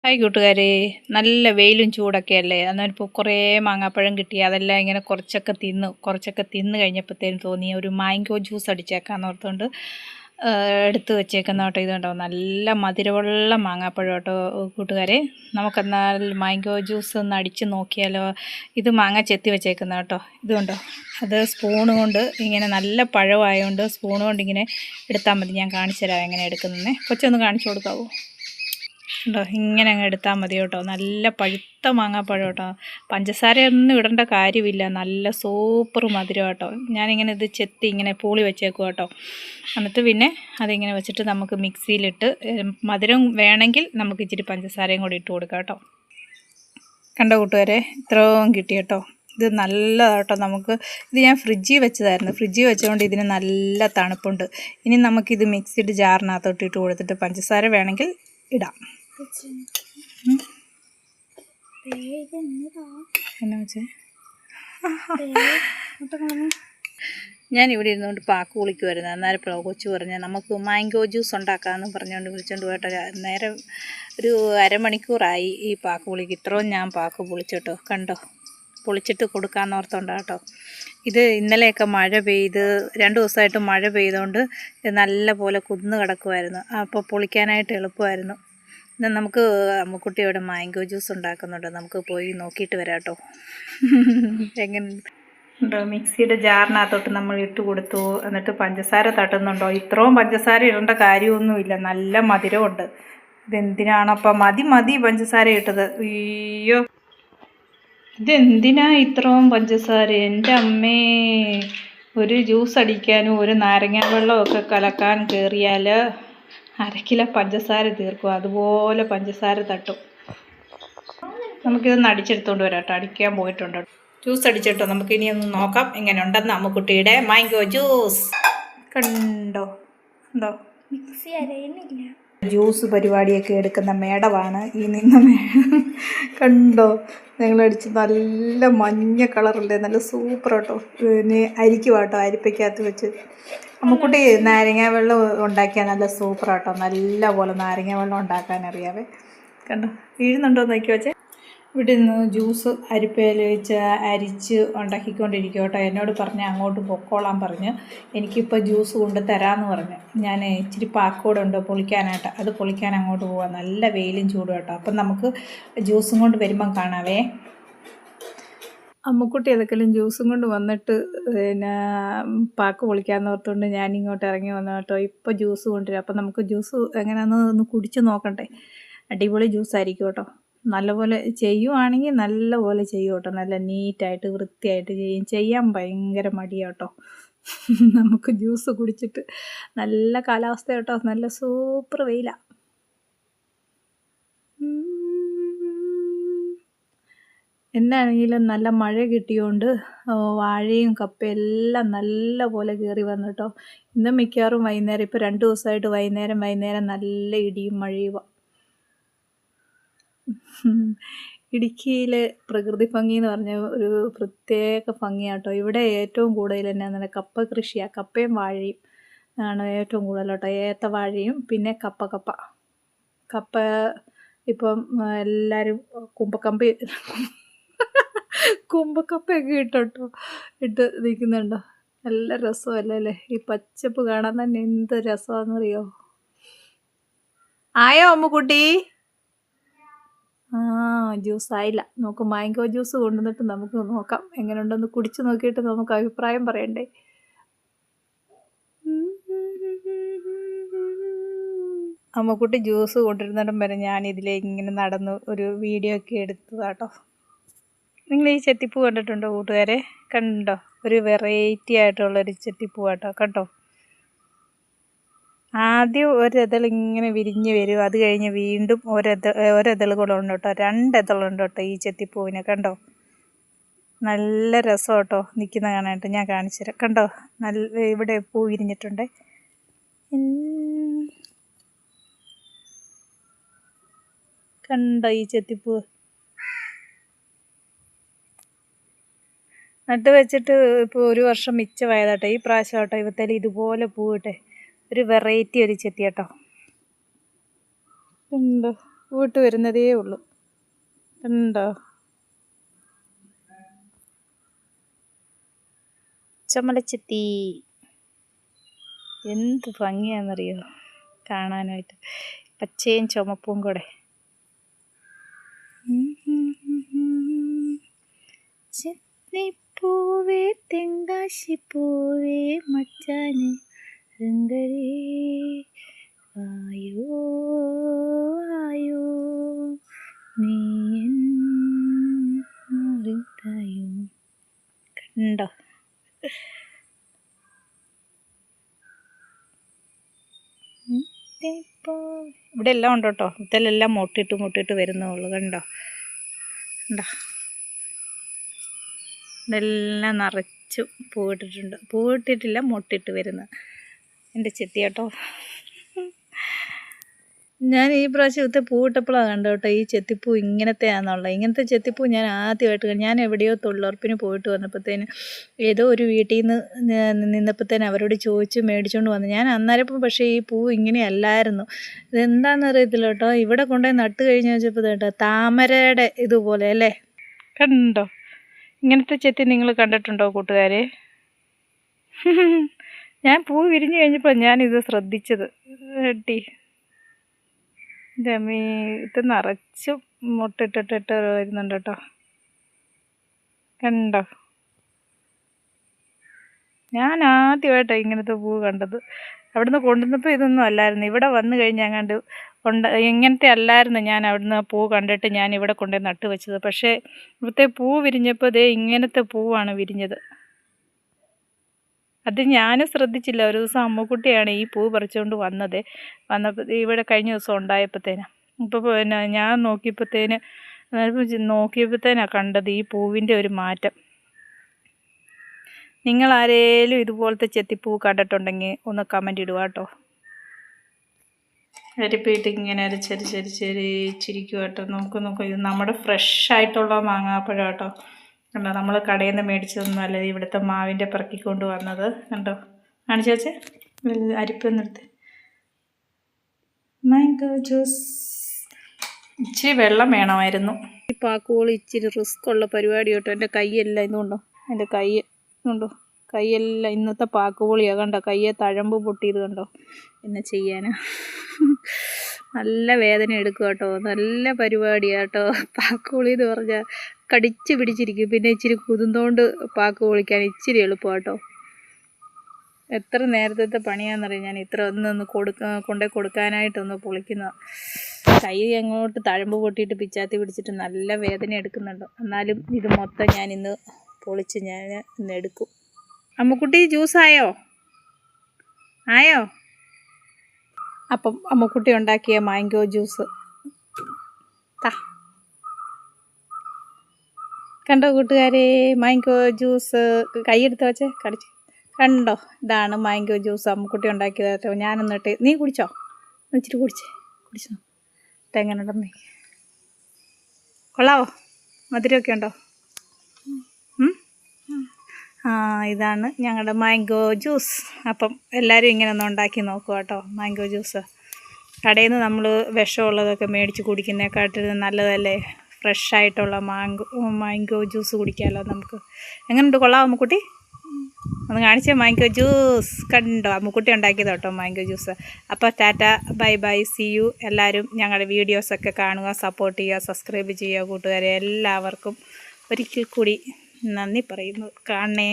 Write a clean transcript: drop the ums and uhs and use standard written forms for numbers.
Hi കൂട്ടുകാരെ, നല്ല വെയിലും ചൂടൊക്കെയല്ലേ. അന്നേരം കുറേ മാങ്ങാപ്പഴം കിട്ടി. അതെല്ലാം ഇങ്ങനെ കുറച്ചൊക്കെ തിന്ന് കഴിഞ്ഞപ്പോഴത്തേനും തോന്നി ഒരു മാംഗോ ജ്യൂസ് അടിച്ചേക്കാന്ന് ഓർത്തുകൊണ്ട് എടുത്ത് വെച്ചേക്കുന്ന കേട്ടോ. ഇത് കണ്ടോ, നല്ല മധുരമുള്ള മാങ്ങാപ്പഴം കേട്ടോ കൂട്ടുകാരെ. നമുക്കെന്നാൽ മാംഗോ ജ്യൂസ് ഒന്ന് അടിച്ച് നോക്കിയാലോ. ഇത് മാങ്ങ ചെത്തി വെച്ചേക്കുന്ന കേട്ടോ. ഇത് കണ്ടോ, അത് സ്പൂണ് കൊണ്ട് ഇങ്ങനെ നല്ല പഴമായതുകൊണ്ട് സ്പൂണ് കൊണ്ട് ഇങ്ങനെ എടുത്താൽ മതി. ഞാൻ കാണിച്ചു തരാം എങ്ങനെ എടുക്കുന്നതെന്ന്. കൊച്ചൊന്ന് കാണിച്ചു കൊടുക്കാവോ? ഉണ്ടോ, ഇങ്ങനെ അങ്ങ് എടുത്താൽ മതി കേട്ടോ. നല്ല പഴുത്ത മാങ്ങാപ്പഴം കേട്ടോ. പഞ്ചസാരയൊന്നും ഇടേണ്ട കാര്യമില്ല. നല്ല സൂപ്പർ മധുരം കേട്ടോ. ഞാനിങ്ങനെ ഇത് ചെത്തി ഇങ്ങനെ പൂളി വെച്ചേക്കും കേട്ടോ. എന്നിട്ട് പിന്നെ അതിങ്ങനെ വെച്ചിട്ട് നമുക്ക് മിക്സിയിലിട്ട് മധുരം വേണമെങ്കിൽ നമുക്ക് ഇച്ചിരി പഞ്ചസാരയും കൂടി ഇട്ട് കൊടുക്കാം കേട്ടോ. കണ്ടോ കൂട്ടുകാരെ, ഇത്രയും കിട്ടി കേട്ടോ. ഇത് നല്ലതാട്ടോ. നമുക്ക് ഇത് ഞാൻ ഫ്രിഡ്ജിൽ വെച്ചതായിരുന്നു. ഫ്രിഡ്ജിൽ വെച്ചുകൊണ്ട് ഇതിന് നല്ല തണുപ്പുണ്ട്. ഇനി നമുക്കിത് മിക്സിഡ് ജാറിനകത്തോട്ട് ഇട്ട് കൊടുത്തിട്ട് പഞ്ചസാര വേണമെങ്കിൽ ഇടാം. എന്നാ വെച്ചേ, ഞാനിവിടെ ഇരുന്നുകൊണ്ട് പാക്ക് കുളിക്കുമായിരുന്നു. അന്നേരം കൊച്ചു പറഞ്ഞാൽ നമുക്ക് മാംഗോ ജ്യൂസ് ഉണ്ടാക്കാമെന്ന് പറഞ്ഞുകൊണ്ട് വിളിച്ചുകൊണ്ട് പോയിട്ട് നേരം ഒരു അരമണിക്കൂറായി ഈ പാക്ക് കുളിക്ക്. ഇത്രയും ഞാൻ പാക്ക് പൊളിച്ചിട്ടോ. കണ്ടോ, പൊളിച്ചിട്ട് കൊടുക്കാമെന്ന് ഓർത്തോണ്ടാ കേട്ടോ. ഇത് ഇന്നലെയൊക്കെ മഴ പെയ്ത് 2 ദിവസമായിട്ട് മഴ പെയ്തുകൊണ്ട് നല്ല പോലെ കുന്ന് കിടക്കുമായിരുന്നു. അപ്പോൾ പൊളിക്കാനായിട്ട് എളുപ്പമായിരുന്നു. എന്നാൽ നമുക്ക് അമ്മുക്കുട്ടിയോടെ മാംഗോ ജ്യൂസ് ഉണ്ടാക്കുന്നുണ്ട്. നമുക്ക് പോയി നോക്കിയിട്ട് വരാം കേട്ടോ. എങ്ങനെ ഉണ്ടോ, മിക്സിയുടെ ജാറിനകത്തോട്ട് നമ്മൾ ഇട്ട് കൊടുത്തു. എന്നിട്ട് പഞ്ചസാര തട്ടുന്നുണ്ടോ? ഇത്രയും പഞ്ചസാര ഇടേണ്ട കാര്യമൊന്നുമില്ല, നല്ല മധുരമുണ്ട്. ഇതെന്തിനാണപ്പം മതി പഞ്ചസാര ഇട്ടത്. അയ്യോ, ഇതെന്തിനാ ഇത്രയും പഞ്ചസാര? എൻ്റെ അമ്മേ, ഒരു ജ്യൂസ് അടിക്കാനും ഒരു നാരങ്ങ വെള്ളമൊക്കെ കലക്കാൻ കയറിയാൽ 1/2 കിലോ പഞ്ചസാര തീർക്കും. അതുപോലെ പഞ്ചസാര തട്ടും. നമുക്കിതൊന്ന് അടിച്ചെടുത്തുകൊണ്ട് വരാം കേട്ടോ. അടിക്കാൻ പോയിട്ടുണ്ട്. ജ്യൂസ് അടിച്ചിട്ടോ. നമുക്കിനി ഒന്ന് നോക്കാം എങ്ങനെ ഉണ്ടെന്ന് അമ്മുക്കുട്ടിയുടെ മാംഗോ ജ്യൂസ്. കണ്ടോ, ഉണ്ടോ, മിക്സി അരയുന്നില്ല. ജ്യൂസ് പരിപാടിയൊക്കെ എടുക്കുന്ന മേടമാണ് ഈ നിന്ന കണ്ടോ, ഞങ്ങളടിച്ച് നല്ല മഞ്ഞ കളറല്ലേ, നല്ല സൂപ്പർ കേട്ടോ. പിന്നെ അരിക്കുവാട്ടോ, അരിപ്പയ്ക്കകത്ത് വെച്ച്. അമ്മുക്കുട്ടി നാരങ്ങ വെള്ളം ഉണ്ടാക്കിയാൽ നല്ല സൂപ്പറാട്ടോ. നല്ല പോലെ നാരങ്ങ വെള്ളം ഉണ്ടാക്കാൻ അറിയാവേ. കണ്ടോ, വീഴുന്നുണ്ടോ നോക്കി വെച്ചേ. ഇവിടെ നിന്ന് ജ്യൂസ് അരിപ്പയിൽ വെച്ച് അരിച്ച് ഉണ്ടാക്കിക്കൊണ്ടിരിക്കും കേട്ടോ. എന്നോട് പറഞ്ഞ് അങ്ങോട്ട് പൊക്കോളാൻ പറഞ്ഞ്. എനിക്കിപ്പോൾ ജ്യൂസ് കൊണ്ട് തരാമെന്ന് പറഞ്ഞു. ഞാൻ ഇച്ചിരി പാക്കോടെ ഉണ്ട് പൊളിക്കാനായിട്ട്. അത് പൊളിക്കാൻ അങ്ങോട്ട് പോവാം. നല്ല വെയിലും ചൂടും കേട്ടോ. അപ്പം നമുക്ക് ജ്യൂസും കൊണ്ട് വരുമ്പം കാണാവേ. അമ്മുക്കുട്ടി ഏതൊക്കെയും ജ്യൂസും കൊണ്ട് വന്നിട്ട് പിന്നെ പാക്ക് പൊളിക്കാമെന്ന് ഓർത്തുകൊണ്ട് ഞാനിങ്ങോട്ട് ഇറങ്ങി വന്നു കേട്ടോ. ഇപ്പോൾ ജ്യൂസ് കൊണ്ടുവരും. അപ്പം നമുക്ക് ജ്യൂസ് എങ്ങനെയാണെന്ന് കുടിച്ച് നോക്കണ്ടേ. അടിപൊളി ജ്യൂസായിരിക്കും കേട്ടോ. നല്ലപോലെ ചെയ്യുവാണെങ്കിൽ നല്ലപോലെ ചെയ്യും കേട്ടോ. നല്ല നീറ്റായിട്ട് വൃത്തിയായിട്ട് ചെയ്യാൻ ഭയങ്കര മടിയാട്ടോ. നമുക്ക് ജ്യൂസ് കുടിച്ചിട്ട് നല്ല കാലാവസ്ഥ കേട്ടോ. നല്ല സൂപ്പർ വെയിലാണ്. എന്നാണെങ്കിലും നല്ല മഴ കിട്ടിയോണ്ട് വാഴയും കപ്പയും എല്ലാം നല്ല പോലെ കയറി വന്നു കേട്ടോ. ഇന്ന് മിക്കവാറും വൈകുന്നേരം, ഇപ്പോൾ 2 ദിവസമായിട്ട് വൈകുന്നേരം നല്ല ഇടിയും മഴയുമാണ്. ഇടുക്കിയിലെ പ്രകൃതി ഭംഗി എന്ന് പറഞ്ഞ ഒരു പ്രത്യേക ഭംഗിയാട്ടോ. ഇവിടെ ഏറ്റവും കൂടുതൽ എന്നാ കപ്പ കൃഷിയാണ്. കപ്പയും വാഴയും ആണ് ഏറ്റവും കൂടുതൽ കേട്ടോ. ഏത്ത വാഴയും പിന്നെ കപ്പ ഇപ്പം എല്ലാവരും കുമ്പക്കപ്പയൊക്കെ ഇട്ട് നിൽക്കുന്നുണ്ടോ. നല്ല രസമല്ലേ. ഈ പച്ചപ്പ് കാണാൻ തന്നെ എന്ത് രസമാണെന്നറിയോ. ആയോ അമ്മുക്കുട്ടി? ജ്യൂസ് ആയില്ല. നമുക്ക് മാംഗോ ജ്യൂസ് കൊണ്ടുവന്നിട്ട് നമുക്ക് നോക്കാം എങ്ങനെയുണ്ടെന്ന്. കുടിച്ച് നോക്കിയിട്ട് നമുക്ക് അഭിപ്രായം പറയണ്ടേ. അമ്മുക്കുട്ടി ജ്യൂസ് കൊണ്ടിരുന്നിടം വരെ ഞാനിതിലേ ഇങ്ങനെ നടന്ന് ഒരു വീഡിയോ ഒക്കെ എടുത്തതാട്ടോ. നിങ്ങൾ ഈ ചെത്തിപ്പൂ കണ്ടിട്ടുണ്ടോ കൂട്ടുകാരെ? കണ്ടോ, ഒരു വെറൈറ്റി ആയിട്ടുള്ളൊരു ചെത്തിപ്പൂ കേട്ടോ. കണ്ടോ, ആദ്യം ഒരെതൾ ഇങ്ങനെ വിരിഞ്ഞ് വരും. അത് കഴിഞ്ഞ് വീണ്ടും ഒരെതളുകളുണ്ട് കേട്ടോ. 2 എതളുണ്ട് കേട്ടോ ഈ ചെത്തിപ്പൂവിന്. കണ്ടോ, നല്ല രസം കേട്ടോ നിൽക്കുന്ന കാണാനായിട്ട്. ഞാൻ കാണിച്ചു തരാം. കണ്ടോ, നല്ല ഇവിടെ പൂ വിരിഞ്ഞിട്ടുണ്ട്. കണ്ടോ ഈ ചെത്തിപ്പൂ നട്ട് വെച്ചിട്ട് ഇപ്പോൾ 1 വർഷം മിച്ചമായതാട്ടോ. ഈ പ്രാവശ്യം കേട്ടോ ഇവത്തേൽ ഇതുപോലെ പൂ കിട്ടെ. ഒരു വെറൈറ്റി ഒരു ചെത്തി കേട്ടോ. ഉണ്ട്, പൂവിട്ട് വരുന്നതേ ഉള്ളൂ. ഉണ്ടോ? ചമ്മലച്ചെത്തി എന്ത് ഭംഗിയാണെന്നറിയോ കാണാനായിട്ട്, പച്ചയും ചുമപ്പും കൂടെ. ചെത്തിപ്പൂവേ തെങ്കാശിപ്പൂവേ മച്ചാനെ രംഗരേ ആയോ ആയോ നീ അറിതായോ. കണ്ടോ? ഇവിടെ എല്ലാം ഉണ്ട് കേട്ടോ. ഇതിലെല്ലാം മുട്ടിട്ട് വരുന്നുള്ളൂ. കണ്ടോ? കണ്ടോ? ഇതെല്ലാം നിറച്ചും പൂവിട്ടിട്ടുണ്ട്. പൂവിട്ടിട്ടില്ല, മുട്ടിട്ട് വരുന്നത് എൻ്റെ ചെത്തി കേട്ടോ. ഞാൻ ഈ പ്രാവശ്യത്തെ പൂവിട്ടപ്പോഴാണ് കണ്ടോ കേട്ടോ ഈ ചെത്തിപ്പൂ ഇങ്ങനത്തെയാണെന്നുള്ളത്. ഇങ്ങനത്തെ ചെത്തിപ്പൂ ഞാൻ ആദ്യമായിട്ട് ഞാൻ എവിടെയോ തൊഴിലുറപ്പിന് പോയിട്ട് വന്നപ്പോഴത്തേന് ഏതോ ഒരു വീട്ടിൽ നിന്ന് നിന്നപ്പോഴത്തേന് അവരോട് ചോദിച്ച് മേടിച്ചുകൊണ്ട് വന്നു. ഞാൻ അന്നേരം പക്ഷേ ഈ പൂ ഇങ്ങനെയല്ലായിരുന്നു. ഇതെന്താണെന്ന് അറിയത്തില്ല കേട്ടോ. ഇവിടെ കൊണ്ടുപോയി നട്ട് കഴിഞ്ഞ് വെച്ചപ്പോൾ കേട്ടോ താമരയുടെ ഇതുപോലെ അല്ലേ. കണ്ടോ? ഇങ്ങനത്തെ ചെത്തി നിങ്ങൾ കണ്ടിട്ടുണ്ടോ കൂട്ടുകാരെ? ഞാൻ പൂ വിരിഞ്ഞ് കഴിഞ്ഞപ്പോൾ ഞാനിത് ശ്രദ്ധിച്ചത് കേട്ടി. ജമീ ഇത് നിറച്ചും മുട്ടിട്ടിട്ട് വരുന്നുണ്ട് കേട്ടോ. കണ്ടോ? ഞാൻ ആദ്യമായിട്ടാണ് ഇങ്ങനത്തെ പൂ കണ്ടത്. അവിടുന്ന് കൊണ്ടുവന്നപ്പോൾ ഇതൊന്നും അല്ലായിരുന്നു. ഇവിടെ വന്നു കഴിഞ്ഞാൽ കണ്ട് ഇങ്ങനത്തെ അല്ലായിരുന്നു. ഞാൻ അവിടുന്ന് പൂ കണ്ടിട്ട് ഞാൻ ഇവിടെ കൊണ്ടുപോയി നട്ട് വെച്ചത്. പക്ഷേ ഇവിടുത്തെ പൂ വിരിഞ്ഞപ്പോൾ ദേ ഇങ്ങനത്തെ പൂവാണ് വിരിഞ്ഞത്. അത് ഞാനും ശ്രദ്ധിച്ചില്ല. ഒരു ദിവസം അമ്മുക്കുട്ടിയാണ് ഈ പൂ പറിച്ചുകൊണ്ട് വന്നപ്പോൾ ഇവിടെ കഴിഞ്ഞ ദിവസം ഉണ്ടായപ്പോഴത്തേന്. ഇപ്പോൾ പിന്നെ ഞാൻ നോക്കിയപ്പോഴത്തേനാണ് കണ്ടത് ഈ പൂവിൻ്റെ ഒരു മാറ്റം. നിങ്ങളാരേലും ഇതുപോലത്തെ ചെത്തിപ്പൂ കണ്ടിട്ടുണ്ടെങ്കിൽ ഒന്ന് കമൻ്റ് ഇടുക കേട്ടോ. അരിപ്പിട്ട് ഇങ്ങനെ അരച്ചരിച്ചിരിക്കുക കേട്ടോ. നോക്ക് ഇത് നമ്മുടെ ഫ്രഷായിട്ടുള്ള മാങ്ങാപ്പഴം കേട്ടോ. കണ്ടോ? നമ്മൾ കടയിൽ നിന്ന് മേടിച്ചതൊന്നും അല്ല, ഇവിടുത്തെ മാവിൻ്റെ പറക്കിക്കൊണ്ട് വന്നത്. കണ്ടോ? കാണിച്ചു വെച്ചേ അരിപ്പൊന്നെടുത്ത്. Mango juice. ഇച്ചിരി വെള്ളം വേണമായിരുന്നു. ഈ പാക്കുകൾ ഇച്ചിരി റിസ്ക് ഉള്ള പരിപാടി കേട്ടോ. എൻ്റെ കൈയെല്ലാം ഇതുകൊണ്ടോ, എൻ്റെ കൈ ഇതുകൊണ്ടോ, കൈയെല്ലാം ഇന്നത്തെ പാക്കുപൊളിയാണ്. കണ്ടോ? കയ്യെ തഴമ്പ് പൊട്ടിയത് കണ്ടോ? എന്നെ ചെയ്യാനാ. നല്ല വേദന എടുക്കും കേട്ടോ. നല്ല പരിപാടിയാണ് കേട്ടോ. പാക്കുപൊളി എന്ന് പറഞ്ഞാൽ കടിച്ച് പിടിച്ചിരിക്കും. പിന്നെ ഇച്ചിരി കുതുന്തോണ്ട് പാക്ക് പൊളിക്കാൻ ഇച്ചിരി എളുപ്പം കേട്ടോ. എത്ര നേരത്തെ പണിയാണെന്നറിയാം. ഞാൻ ഇത്ര ഒന്ന് കൊണ്ടേ കൊടുക്കാനായിട്ടൊന്ന് പൊളിക്കുന്ന കൈ അങ്ങോട്ട് തഴമ്പ് പൊട്ടിയിട്ട് പിച്ചാത്തി പിടിച്ചിട്ട് നല്ല വേദന എടുക്കുന്നുണ്ട്. എന്നാലും ഇത് മൊത്തം ഞാൻ ഇന്ന് പൊളിച്ച് ഞാൻ ഇന്ന് എടുക്കും. അമ്മുക്കുട്ടി ജ്യൂസായോ? ആയോ? അപ്പം അമ്മുക്കുട്ടി ഉണ്ടാക്കിയ മാംഗോ ജ്യൂസ് കണ്ടോ കൂട്ടുകാരെ? മാംഗോ ജ്യൂസ് കൈയെടുത്ത് വെച്ചേ കടിച്ച്. കണ്ടോ? ഇതാണ് മാംഗോ ജ്യൂസ് അമ്മുക്കുട്ടി ഉണ്ടാക്കിയത് കേട്ടോ. ഞാനൊന്നിട്ട് നീ കുടിച്ചോ? ഇച്ചിരി കുടിച്ചോ? എങ്ങനെ ഉണ്ടെന്നേ? കൊള്ളാവോ? മധുരമൊക്കെ ഉണ്ടോ? ഇതാണ് ഞങ്ങളുടെ മാംഗോ ജ്യൂസ്. അപ്പം എല്ലാവരും ഇങ്ങനെ ഒന്ന് ഉണ്ടാക്കി നോക്കുക കേട്ടോ. മാംഗോ ജ്യൂസ് കടയിൽ നിന്ന് നമ്മൾ വിഷമുള്ളതൊക്കെ മേടിച്ച് കുടിക്കുന്നതിനെക്കാട്ടിലും നല്ലതല്ലേ ഫ്രഷായിട്ടുള്ള മാംഗോ ജ്യൂസ് കുടിക്കാമല്ലോ നമുക്ക്. എങ്ങനെയുണ്ട്? കൊള്ളാമോ അമ്മുക്കുട്ടി? ഒന്ന് കാണിച്ചേ മാംഗോ ജ്യൂസ്. കണ്ടോ? അമ്മുക്കുട്ടി ഉണ്ടാക്കിയത് കേട്ടോ മാംഗോ ജ്യൂസ്. അപ്പോൾ tata, bye bye, see you. എല്ലാവരും ഞങ്ങളുടെ വീഡിയോസൊക്കെ കാണുക, സപ്പോർട്ട് ചെയ്യുക, സബ്സ്ക്രൈബ് ചെയ്യുക കൂട്ടുകാരെ. എല്ലാവർക്കും ഒരിക്കൽ കൂടി നന്ദി പറയുന്നു. കാണണേ.